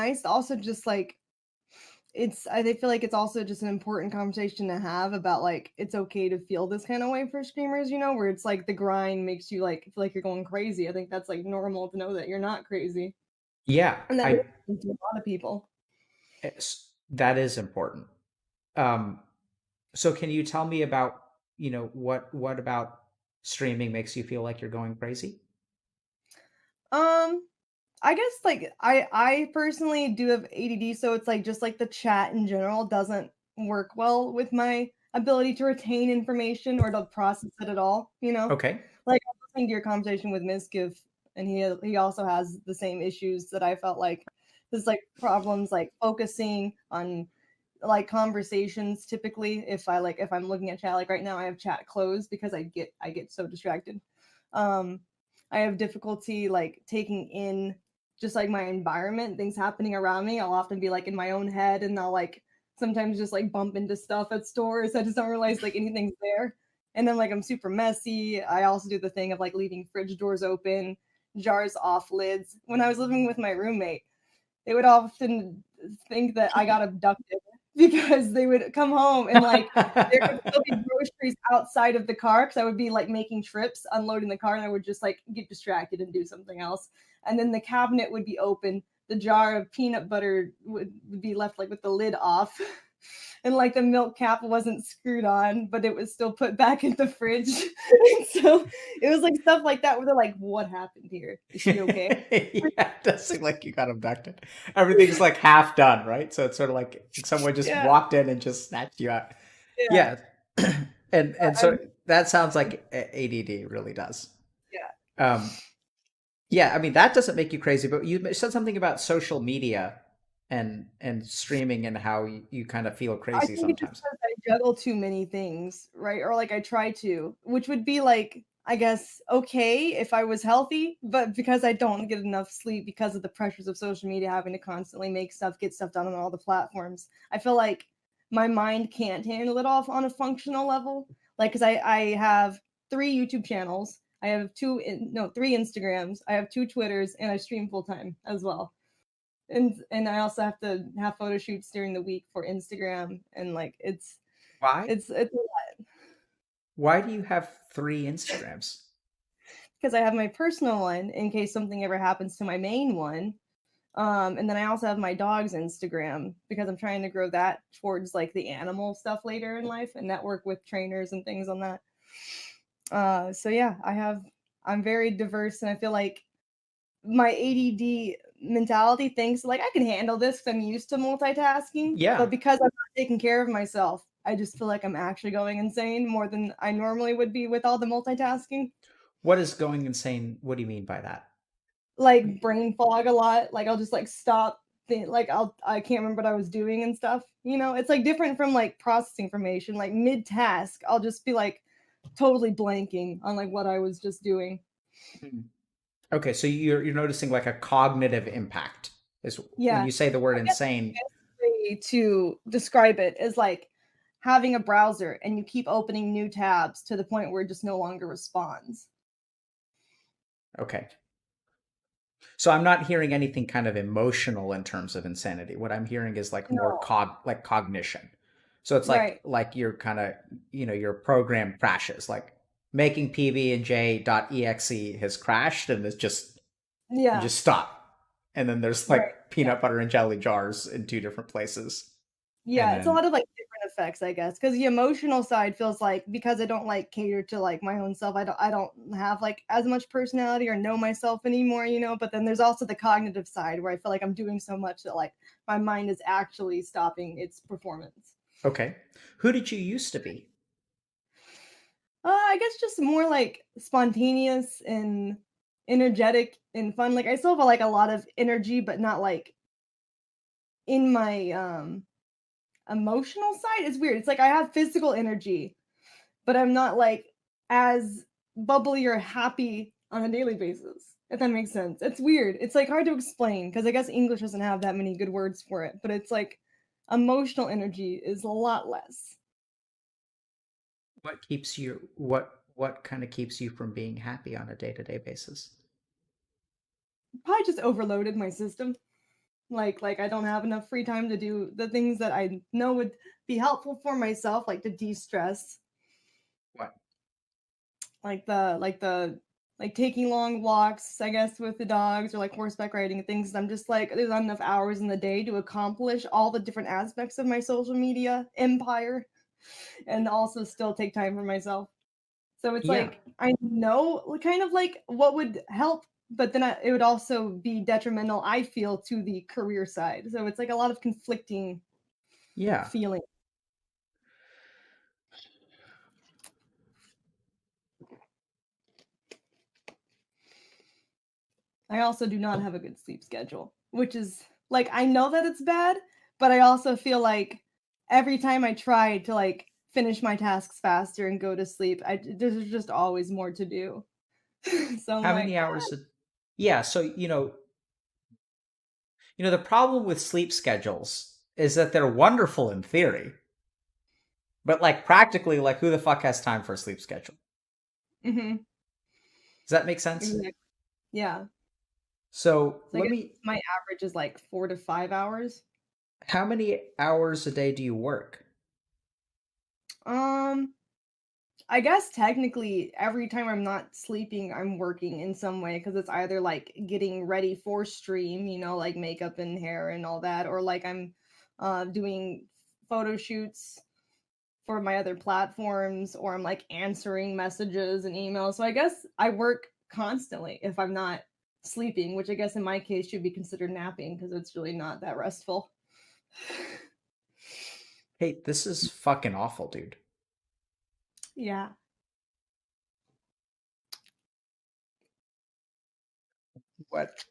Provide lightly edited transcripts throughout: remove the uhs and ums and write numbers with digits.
nice to also just like I feel like it's also just an important conversation to have about like it's okay to feel this kind of way for streamers, where it's like the grind makes you like feel like you're going crazy. I think that's like normal to know that you're not crazy. Yeah, And that is to a lot of people. that is important. Um, so can you tell me about, what about streaming makes you feel like you're going crazy? Um, I guess like I personally do have ADD, so it's like just like the chat in general doesn't work well with my ability to retain information or to process it at all, you know? Okay. Like I was listening to your conversation with Miskiff, and he also has the same issues that I felt like there's like problems like focusing on like conversations typically if I'm looking at chat like right now I have chat closed because I get so distracted. Um I have difficulty like taking in just like my environment, things happening around me. I'll often be like in my own head and I'll like sometimes just like bump into stuff at stores. I just don't realize like anything's there. And then like I'm super messy. I also do the thing of like leaving fridge doors open, jars off lids. When I was living with my roommate, they would often think that I got abducted because they would come home and like there would still be groceries outside of the car because I would be like making trips, unloading the car, and I would just like get distracted and do something else. And then the cabinet would be open. The jar of peanut butter would be left like with the lid off. And like the milk cap wasn't screwed on, but it was still put back in the fridge. And so it was like stuff like that where they're like, what happened here? Is she okay? Yeah, it does seem like you got abducted. Everything's like half done, right? So it's sort of like someone just Yeah, walked in and just snatched you out. yeah. Yeah. And I, so that sounds like ADD really does. yeah. Um, yeah, I mean that doesn't make you crazy, but you said something about social media and streaming and how you kind of feel I crazy think it's just sometimes. because I juggle too many things, right? Or like I try to, which would be like, I guess, okay if I was healthy, but because I don't get enough sleep because of the pressures of social media, having to constantly make stuff, get stuff done on all the platforms, I feel like my mind can't handle it off on a functional level. Like, because I have 3 YouTube channels, I have no, 3 Instagrams, I have 2 Twitters, and I stream full time as well. And I also have to have photo shoots during the week for Instagram and like Why? it's Why do you have three Instagrams? because I have my personal one in case something ever happens to my main one. And then I also have my dog's Instagram because I'm trying to grow that towards like the animal stuff later in life and network with trainers and things on that. So yeah, I'm very diverse and I feel like my ADD mentality thinks like I can handle this because I'm used to multitasking, but Yeah. because I'm not taking care of myself, I just feel like I'm actually going insane more than I normally would be with all the multitasking. What is going insane? What do you mean by that? Like brain fog a lot. Like I'll just like stop. Like I can't remember what I was doing and stuff. It's like different from like processing information. Like mid task, I'll just be like totally blanking on like what I was just doing. Hmm. Okay, so you're noticing like a cognitive impact is when Yeah, you say the word I guess insane. the best way to describe it is like having a browser and you keep opening new tabs to the point where it just no longer responds. Okay. So I'm not hearing anything kind of emotional in terms of insanity. What I'm hearing is like more No, like cognition. So it's right. like you're kind of, your program crashes, like making pb&j.exe has crashed and it's just you Yeah, just stop. And then there's right. like peanut butter and jelly jars in two different places. And Yeah, it's a then lot of like different effects, I guess, because the emotional side feels like because I don't like cater to like my own self, I don't have like as much personality or know myself anymore. But then there's also the cognitive side where I feel like I'm doing so much that like my mind is actually stopping its performance. okay. Who did you used to be? I guess just more like spontaneous and energetic and fun. Like I still have like a lot of energy, but not like in my emotional side. It's weird. It's like I have physical energy, but I'm not like as bubbly or happy on a daily basis. If that makes sense. It's weird. It's like hard to explain because I guess English doesn't have that many good words for it, but it's like emotional energy is a lot less. What kind of keeps you from being happy on a day-to-day basis? Probably just overloaded my system. Like I don't have enough free time to do the things that I know would be helpful for myself, like to de-stress, What? like taking long walks, I guess, with the dogs or like horseback riding and things. I'm just like there's not enough hours in the day to accomplish all the different aspects of my social media empire and also still take time for myself. So it's Yeah. like I know kind of like what would help, but then it would also be detrimental, I feel, to the career side. So it's like a lot of conflicting Yeah. feeling. I also do not have a good sleep schedule, which is like I know that it's bad, but I also feel like every time I try to like finish my tasks faster and go to sleep, there's just always more to do. So I'm How many like, hours yeah, so the problem with sleep schedules is that they're wonderful in theory, but like practically, like who the fuck has time for a sleep schedule? mhm, Does that make sense? exactly. Yeah. So So I let guess me, my average is like 4 to 5 hours. how many hours a day do you work? Um, I guess technically every time I'm not sleeping, I'm working in some way because it's either like getting ready for stream, like makeup and hair and all that, or like I'm doing photo shoots for my other platforms, or I'm like answering messages and emails. So I guess I work constantly if I'm not sleeping, which I guess in my case should be considered napping because it's really not that restful. Hey, this is fucking awful, dude. Yeah, What,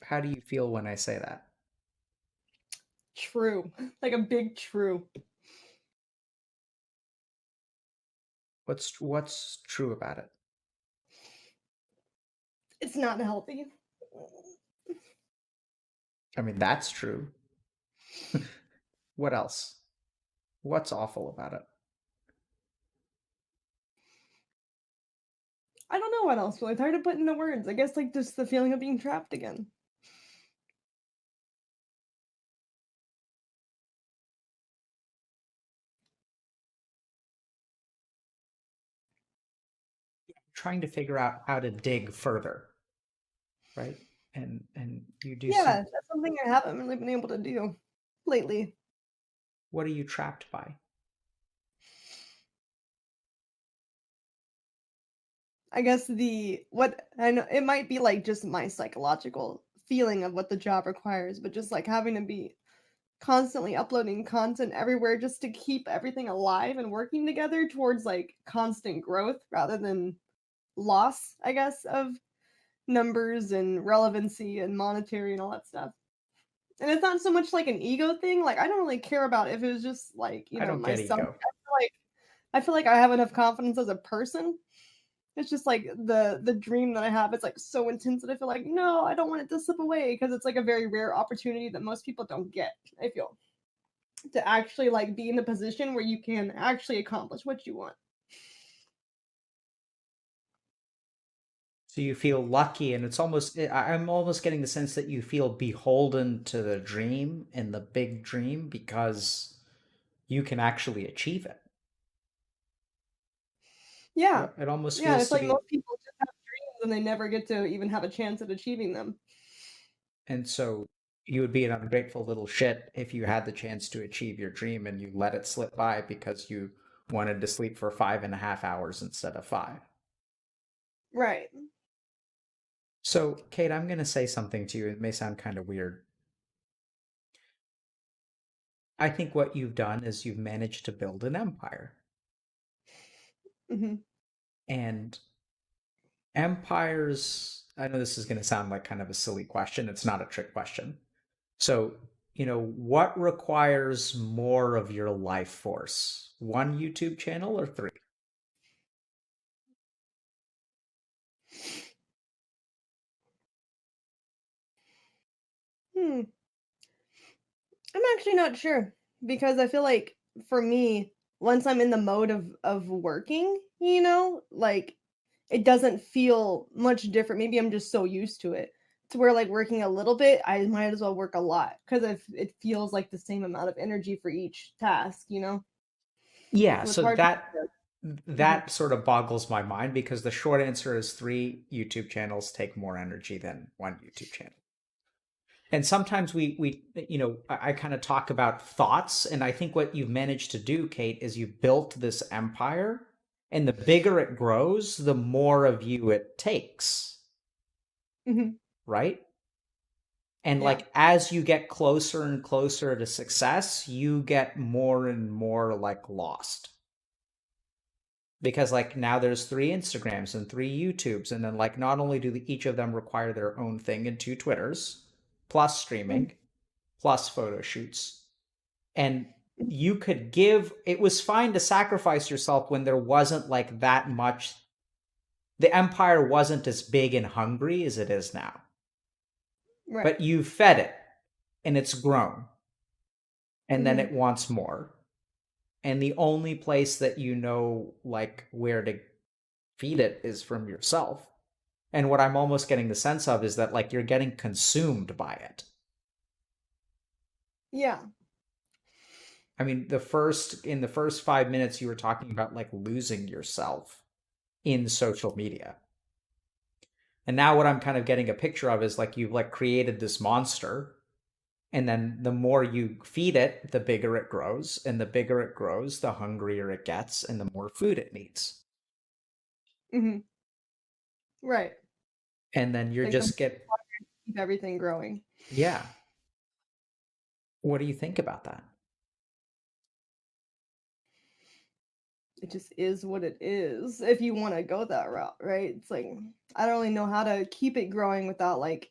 how do you feel when I say that? true. Like a big true. What's true about it? It's not healthy. I mean, that's true. What else? What's awful about it? I don't know what else really. It's hard to put into words. I guess like just the feeling of being trapped again. Trying to figure out how to dig further, right? And you do Yeah, some, that's something I haven't really been able to do lately. what are you trapped by? I guess the what I know it might be like just my psychological feeling of what the job requires, but just like having to be constantly uploading content everywhere just to keep everything alive and working together towards like constant growth rather than loss, I guess, of numbers and relevancy and monetary and all that stuff. And it's not so much like an ego thing. Like I don't really care about if it was just like, I don't get myself. ego. I feel like I have enough confidence as a person. It's just like the dream that I have. It's like so intense that I feel like no, I don't want it to slip away because it's like a very rare opportunity that most people don't get. I feel to actually like be in a position where you can actually accomplish what you want. So you feel lucky, and it's almost, I'm almost getting the sense that you feel beholden to the dream and the big dream because you can actually achieve it. Yeah, It almost yeah. feels It's to like be, most people just have dreams and they never get to even have a chance at achieving them. and so you would be an ungrateful little shit if you had the chance to achieve your dream and you let it slip by because you wanted to sleep for 5.5 hours instead of 5. Right. So, Kate, I'm going to say something to you. It may sound kind of weird. I think what you've done is you've managed to build an empire. Hmm. And empires, I know this is going to sound like kind of a silly question. It's not a trick question. So, what requires more of your life force? One YouTube channel or three? Hmm. I'm actually not sure because I feel like for me, once I'm in the mode of working, like it doesn't feel much different. Maybe I'm just so used to it. to where like working a little bit, I might as well work a lot because it feels like the same amount of energy for each task, you know? Yeah, So it's so hard to. Mhm. that sort of boggles my mind because the short answer is 3 YouTube channels take more energy than 1 YouTube channel. And sometimes we I kind of talk about thoughts, and I think what you've managed to do, Kate, is you built this empire, and the bigger it grows, the more of you it takes, Mhm. right? And Yeah. like as you get closer and closer to success, you get more and more like lost. Because like now there's 3 Instagrams and 3 YouTubes, and then like not only do each of them require their own thing and 2 Twitters, plus Mhm. streaming, plus photo shoots. And you could give, it was fine to sacrifice yourself when there wasn't like that much, the empire wasn't as big and hungry as it is now. Right. But you fed it and it's grown, and then Mhm. it wants more. And the only place that you know like where to feed it is from yourself. And what I'm almost getting the sense of is that like you're getting consumed by it. Yeah. I mean, in the first 5 minutes you were talking about like losing yourself in social media. And now what I'm kind of getting a picture of is like you've like created this monster, and then the more you feed it, the bigger it grows, and the bigger it grows, the hungrier it gets and the more food it needs. Mhm. Right. And then you're Like the just get keep everything growing. yeah. What do you think about that? It just is what it is if you want to go that route, right? It's like I don't really know how to keep it growing without like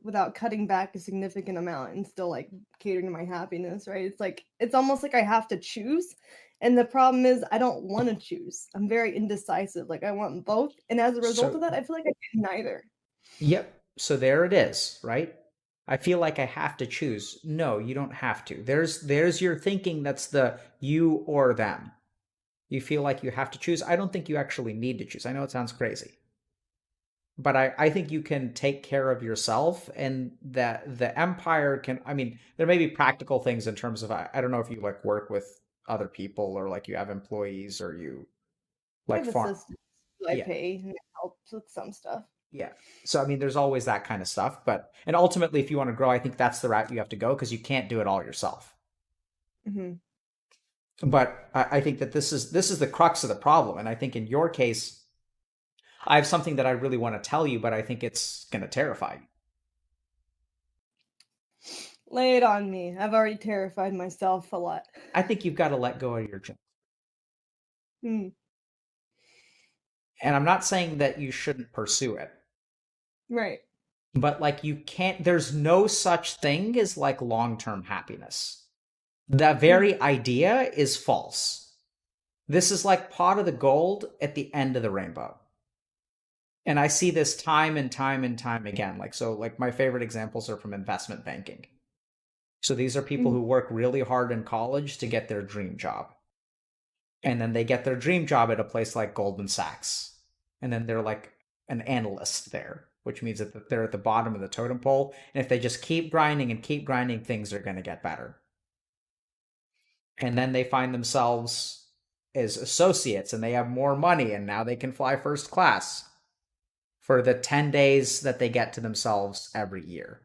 without cutting back a significant amount and still like catering to my happiness, right? It's like it's almost like I have to choose. And the problem is I don't want to choose. I'm very indecisive. Like I want both. And as a result of So that, I feel like I get neither. yep. So there it is, right? I feel like I have to choose. No, you don't have to. There's your thinking that's the you or them. You feel like you have to choose. I don't think you actually need to choose. I know it sounds crazy, but I think you can take care of yourself, and that the empire can, I mean, there may be practical things in terms of, I don't know if you like work with other people or like you have employees or you I like have farm. assistants who I Yeah. pay and it helps with some stuff. Yeah. So I mean, there's always that kind of stuff, but and ultimately, if you want to grow, I think that's the route you have to go because you can't do it all yourself. Hmm. But I think that this is the crux of the problem, and I think in your case, I have something that I really want to tell you, but I think it's going to terrify you. Lay it on me. I've already terrified myself a lot. I think you've got to let go of your dream. Mm, And I'm not saying that you shouldn't pursue it, right. but like you can't, there's no such thing as like long-term happiness. The Hmm. very idea is false. This is like pot of the gold at the end of the rainbow. And I see this time and time and time again. Like, so, like, my favorite examples are from investment banking. So these are people Hmm. who work really hard in college to get their dream job. And then they get their dream job at a place like Goldman Sachs. And then they're like an analyst there, which means that they're at the bottom of the totem pole. And if they just keep grinding and keep grinding, things are going to get better. And then they find themselves as associates and they have more money and now they can fly first class for the 10 days that they get to themselves every year.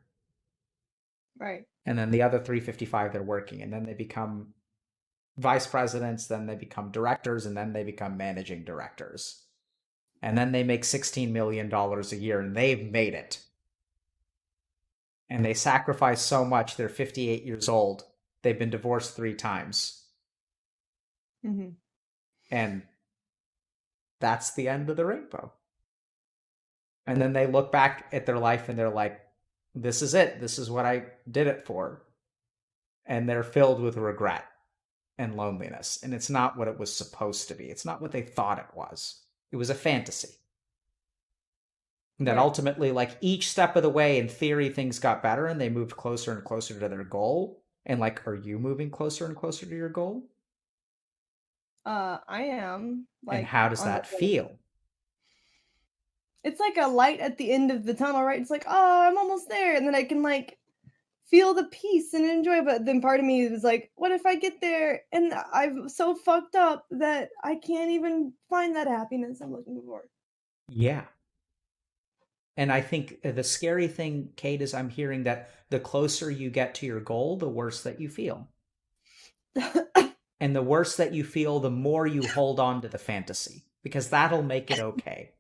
Right. And then the other 355 they're working, and then they become vice presidents, then they become directors, and then they become managing directors. And then they make $16 million a year and they've made it. And they sacrifice so much, they're 58 years old. They've been divorced 3 times. Hmm. And that's the end of the rainbow. And then they look back at their life and they're like, this is it. This is what I did it for. And they're filled with regret and loneliness. And it's not what it was supposed to be. It's not what they thought it was. It was a fantasy. And then Right. ultimately, like each step of the way, in theory, things got better and they moved closer and closer to their goal. And like, are you moving closer and closer to your goal? I am And like how does on the that feel? it's like a light at the end of the tunnel, right? It's like, oh, I'm almost there, and then I can like feel the peace and enjoy. But then part of me was like, what if I get there and I'm so fucked up that I can't even find that happiness I'm looking for? Yeah. And I think the scary thing, Kate, is I'm hearing that the closer you get to your goal, the worse that you feel. And the worse that you feel, the more you hold on to the fantasy, because that'll make it okay.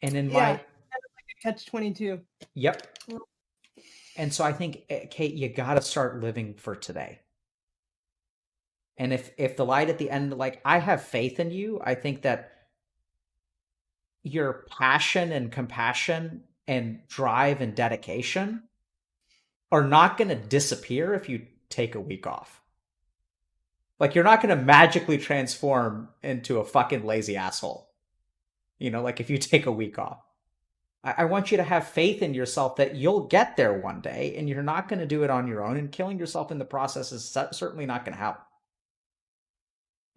And in Yeah, my, catch 22. yep. And so I think, Kate, you got to start living for today. And if the light at the end, like, I have faith in you, I think that your passion and compassion and drive and dedication are not going to disappear if you take a week off. Like, you're not going to magically transform into a fucking lazy asshole. You know, like if you take a week off. I want you to have faith in yourself that you'll get there one day and you're not going to do it on your own, and killing yourself in the process is certainly not going to help.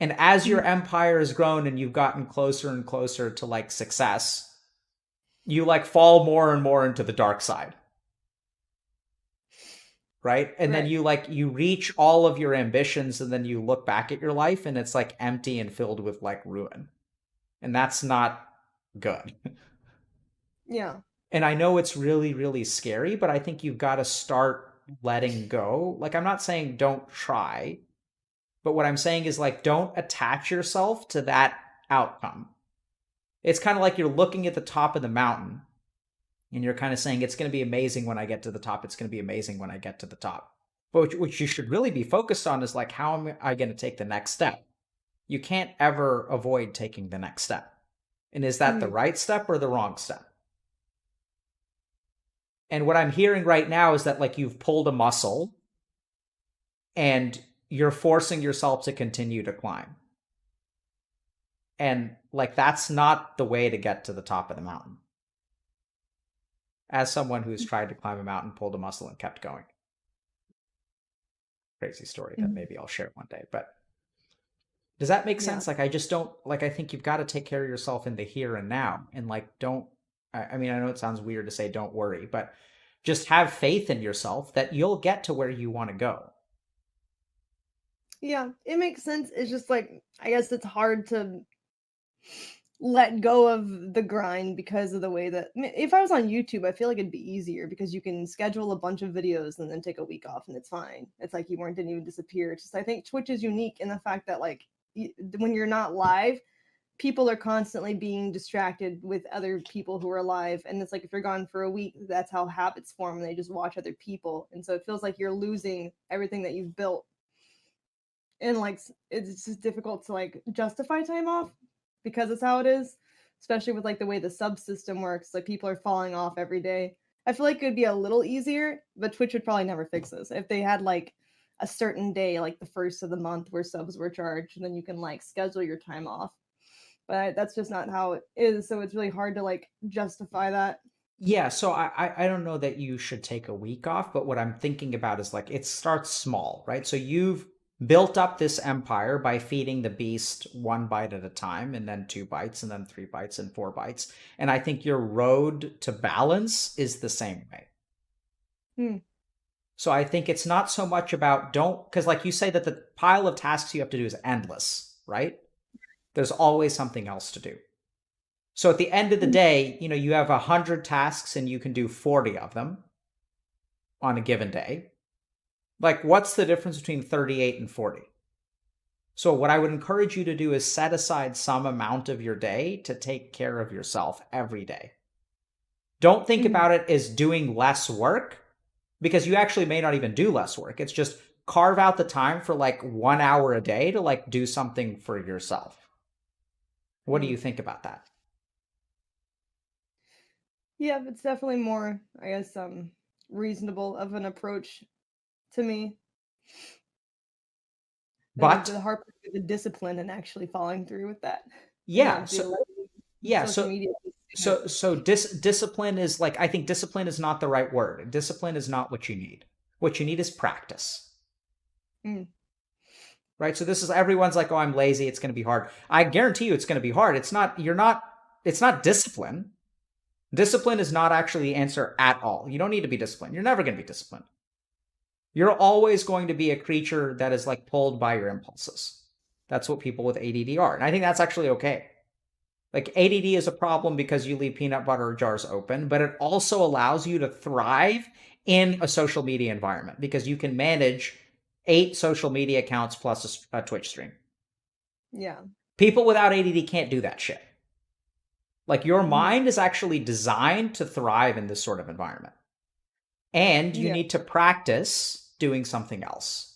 And as your empire has grown and you've gotten closer and closer to like success, you like fall more and more into the dark side. Right? And then Right. you reach all of your ambitions, and then you look back at your life and it's like empty and filled with like ruin. And that's not good. Yeah. And I know it's really, really scary, but I think you've got to start letting go. Like, I'm not saying don't try, but what I'm saying is like, don't attach yourself to that outcome. It's kind of like you're looking at the top of the mountain and you're kind of saying, it's going to be amazing when I get to the top. It's going to be amazing when I get to the top. But what you should really be focused on is like, how am I going to take the next step? You can't ever avoid taking the next step. And is that the right step or the wrong step? And what I'm hearing right now is that like you've pulled a muscle and you're forcing yourself to continue to climb. And like that's not the way to get to the top of the mountain. As someone who's tried to climb a mountain, pulled a muscle, and kept going. Crazy story that maybe I'll share one day. But does that make Yeah. sense? Like, I just don't, like, I think you've got to take care of yourself in the here and now. And like, don't, I mean, I know it sounds weird to say don't worry, but just have faith in yourself that you'll get to where you want to go. Yeah, it makes sense. It's just like, I guess it's hard to let go of the grind because of the way that if I was on YouTube, I feel like it'd be easier because you can schedule a bunch of videos and then take a week off and it's fine. It's like you weren't didn't even disappear. It's just I think Twitch is unique in the fact that like when you're not live, people are constantly being distracted with other people who are live, and it's like if you're gone for a week, that's how habits form and they just watch other people, and so it feels like you're losing everything that you've built, and like it's just difficult to like justify time off because it's how it is, especially with like the way the subsystem works. Like people are falling off every day. I feel like it would be a little easier, but Twitch would probably never fix this if they had like a certain day, like the first of the month, where subs were charged, and then you can like schedule your time off. But that's just not how it is. So it's really hard to like justify that. Yeah, so I don't know that you should take a week off, but what I'm thinking about is like it starts small, right? So you've built up this empire by feeding the beast one bite at a time, and then 2 bites, and then 3 bites, and 4 bites. And I think your road to balance is the same way. Hmm. So I think it's not so much about don't, because like you say that the pile of tasks you have to do is endless, right? There's always something else to do. So at the end of the day, you know, you have 100 tasks and you can do 40 of them on a given day. Like, what's the difference between 38 and 40? So what I would encourage you to do is set aside some amount of your day to take care of yourself every day. Don't think about it as doing less work, because you actually may not even do less work. It's just carve out the time for like 1 hour a day to like do something for yourself. What do you think about that? Yeah, it's definitely more, I guess, reasonable of an approach to me. But The hard part is the discipline and actually following through with that. And yeah, not so the yeah, social so media. discipline is like, I think discipline is not the right word. Discipline is not what you need. What you need is practice. Mm. right? So this is, everyone's like, oh, I'm lazy, it's going to be hard. I guarantee you it's going to be hard. It's not discipline. Discipline is not actually the answer at all. You don't need to be disciplined. You're never going to be disciplined. You're always going to be a creature that is like pulled by your impulses. That's what people with ADD are. And I think that's actually okay. Like ADD is a problem because you leave peanut butter jars open, but it also allows you to thrive in a social media environment because you can manage 8 social media accounts plus a Twitch stream. Yeah. People without ADD can't do that shit. Like your Mhm. mind is actually designed to thrive in this sort of environment. And you Yeah. need to practice doing something else.